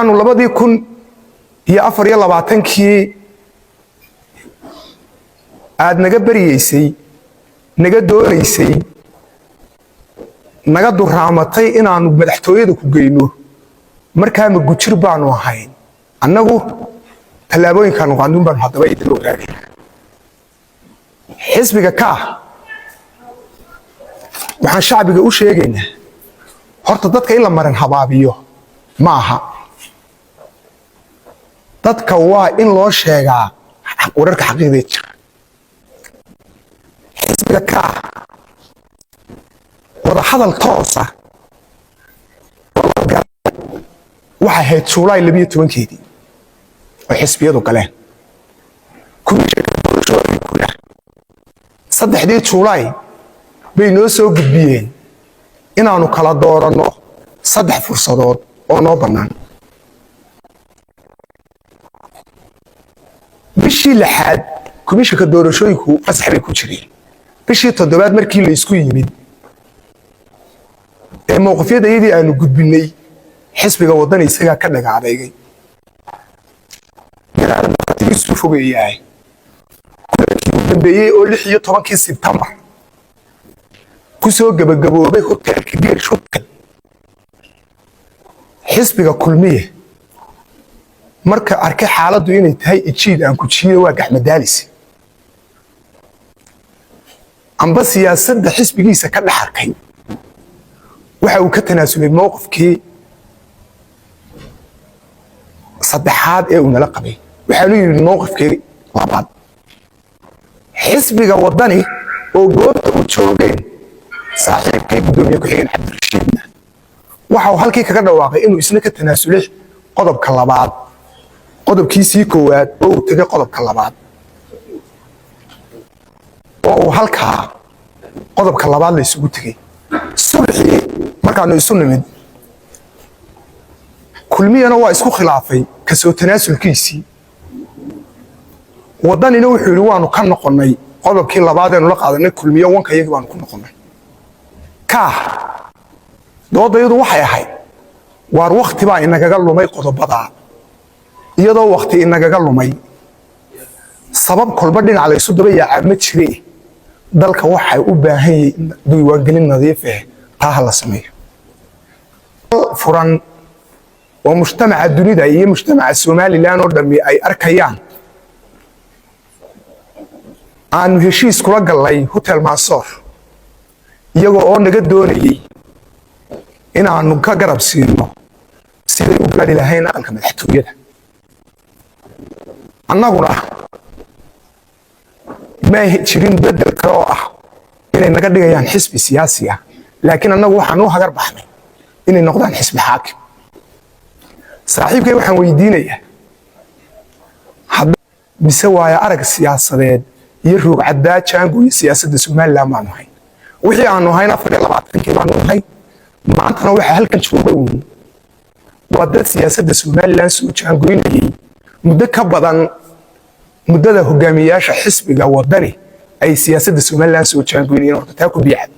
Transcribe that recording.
أنا لبدي يكون هي أفر يلا بعتنكي عاد نجبري يسي نجدور يسي نجدور رامتي إن أنا مدحتويد كوجينو مركها مجوتشر بانو هاين أنغو تلابوين كانوا عندهم بان هذا بيت الوغاني حزبك كا وحن شعبك وش يجينا هرت ضدك إلا مرن حبابيو معها ضدك waa in loo sheegaa wararka xaqiiqda jira xisbiga ka wada hadal toos ah waxa ahayd Juulaay 12keedii oo xisbiyadu galeen saddexdii Juulaay bay noo soo gudbiyeen inaanu kala doorano saddex fursadood oo noo bannaan bishii lixaad komishanka doorashooyinku fasax bay ku jireen bishii toddobaad markii la isku yimid ee mowqifyadayadii aanu gudbinay xisbiga waddan isaga ka dhagaadeegay isu fogeeyahay kulankii u dambeeyey oo 16 Sebtembar ku soo gabagaboobay hotelka Geer Shubka xisbiga kulmiye marka arkay xaaladdu inay tahay ijiid aan ku jiiyo waa Axmed Daalis amba siyaasadda xisbigiisa ka dhaxarkay waxa uu ka tanaasulay mowqifkii saddexaad ee uu nala qabay waxa uu yiri mowqifkii labaad xisbiga wadani oo goobta u joogay saaxiibkay gudoomiye ku-xigeen Cabdirashiid waxa uu halkii kaga dhawaaqay inuu isna ka tanaasulay qodobka labaad qodobkiisii koowaad oo uu tagay qodobka labaad oo uu halkaa qodobka labaad la isugu tagay subaxii markaanu isu nimid kulmiyana waa isku khilaafay ka soo tanaasulkiisii wadanina wuxuu yiri waanu ka noqonay qodobkii labaad ee la qaadanay kulmiyo wanka iyaga baanu ku noqonay ka doodayadu waxay ahayd waar waqti baa inaga lumay qodobada iyadoo waqti inaga lumay sabab kolba dhinac la isu daba yaa ma jiray dalka waxay u baahan yihiin diiwaangelin nadiif ah taa la sameeyo furan oo mujtamaca dunida iyo mujtamaca Soomaaliland oo dhammi ay arkayaan aan heshiis kula galay Hotel Mansour iyagoo oo naga doonayay inaanu ka garab siino sidii u gaari lahayn aqalka madaxtooyada annaguna ma jirin bedel kale oo ah inay naga dhigayaan xisbi siyaasi ah laakiin annagu waxaan u hagar baxnay inay noqdaan xisbi xaakim saaxiibkay waxaan weydiinayaa mise waaya arag siyaasadeed iyo ruug caddaa jaango iyo siyaasadda Soomaaliland maanu hayn wixii aanu hayn 24 baanu hayn maantana waxa halkan jooga waa dad siyaasadda Soomaaliland soo jaangoynayay muddo ka badan muddada hogaamiyaasha xisbiga wadani ay siyaasadda Soomaaliland soo jaangoynayeen oo taa ku biixay